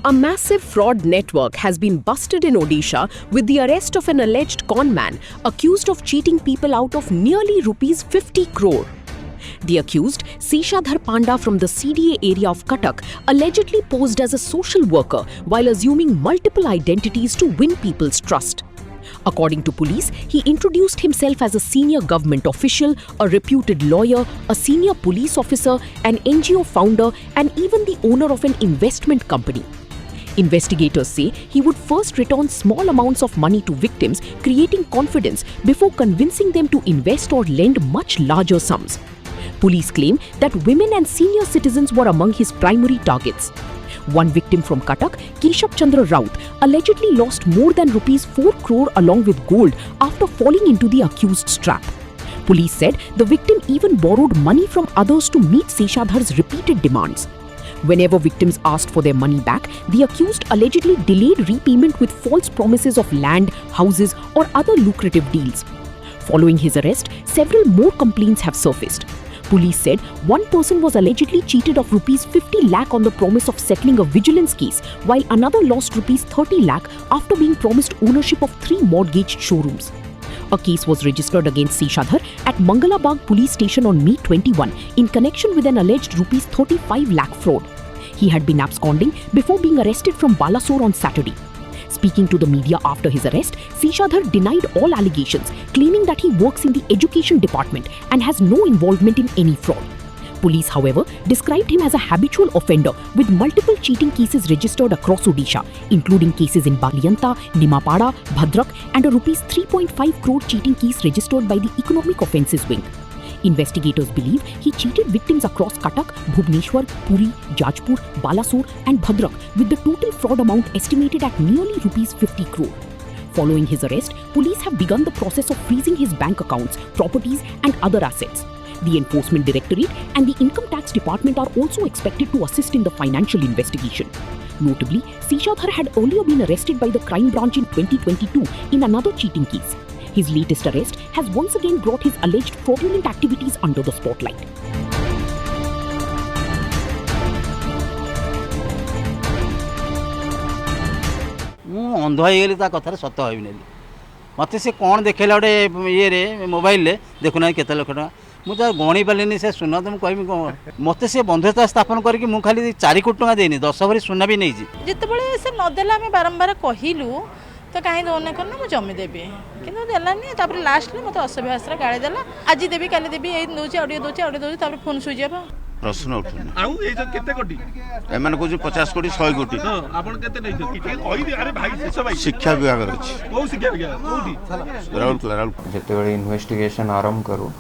A massive fraud network has been busted in Odisha with the arrest of an alleged con man accused of cheating people out of nearly rupees 50 crore. The accused, Seshadhar Panda from the CDA area of Cuttack, allegedly posed as a social worker while assuming multiple identities to win people's trust. According to police, he introduced himself as a senior government official, a reputed lawyer, a senior police officer, an NGO founder, and even the owner of an investment company. Investigators say he would first return small amounts of money to victims, creating confidence before convincing them to invest or lend much larger sums. Police claim that women and senior citizens were among his primary targets. One victim from Cuttack, Keshab Chandra Raut, allegedly lost more than rupees 4 crore along with gold after falling into the accused's trap. Police said the victim even borrowed money from others to meet Seshadhar's repeated demands. Whenever victims asked for their money back, the accused allegedly delayed repayment with false promises of land, houses, or other lucrative deals. Following his arrest, several more complaints have surfaced. Police said one person was allegedly cheated of rupees 50 lakh on the promise of settling a vigilance case, while another lost rupees 30 lakh after being promised ownership of 3 mortgage showrooms. A case was registered against Seshadhar at Mangalabag police station on May 21 in connection with an alleged rupees 35 lakh fraud. He had been absconding before being arrested from Balasore on Saturday. Speaking to the media after his arrest, Seshadhar denied all allegations, claiming that he works in the education department and has no involvement in any fraud. Police, however, described him as a habitual offender with multiple cheating cases registered across Odisha, including cases in Baliyanta, Nimapada, Bhadrak, and a rupees 3.5 crore cheating case registered by the Economic Offences Wing. Investigators believe he cheated victims across Cuttack, Bhubaneswar, Puri, Jajpur, Balasore, and Bhadrak with the total fraud amount estimated at nearly rupees 50 crore. Following his arrest, police have begun the process of freezing his bank accounts, properties, and other assets. The Enforcement Directorate and the Income Tax Department are also expected to assist in the financial investigation. Notably, Seshadhar had earlier been arrested by the crime branch in 2022 in another cheating case. His latest arrest has once again brought his alleged fraudulent activities under the spotlight. अंध हो कथार सत भाई मत से कौन देखेला गोटे ये मोबाइल देखुना केत लक्ष टाँग मुझे गणी पारे से सुना तो मुझे कौन मत से बंधुता स्थापन करके मुझे खाली 4 कोटी टका देनी 10 भरी सुना भी नहीं जिते से नदेला आम बारंबार कहलु तो कहीं दौना करना मुझे जमी देवी कि देलानी लास्ट में मतलब असभ्यास गाड़ी देला आज देवी काली देवी ये दूसरी आउे दूसरी आउे दूसरी फोन सुईज प्रश्न उठुनी एम कह 50 कोटी 100 कोटी शिक्षा विभाग जिते इन्वेस्टिगेशन आरंभ करूँ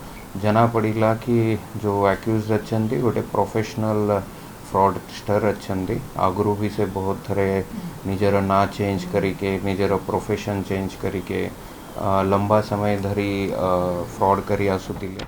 जना पड़ा कि जो एक्यूज अच्छा गोटे प्रोफेशनल फ्रॉडस्टर अच्छा आगु भी से बहुत थरे निजर ना चेंज करके निजर प्रोफेशन चेंज करके लंबा समय धरी फ्रॉड करी आसुतिले।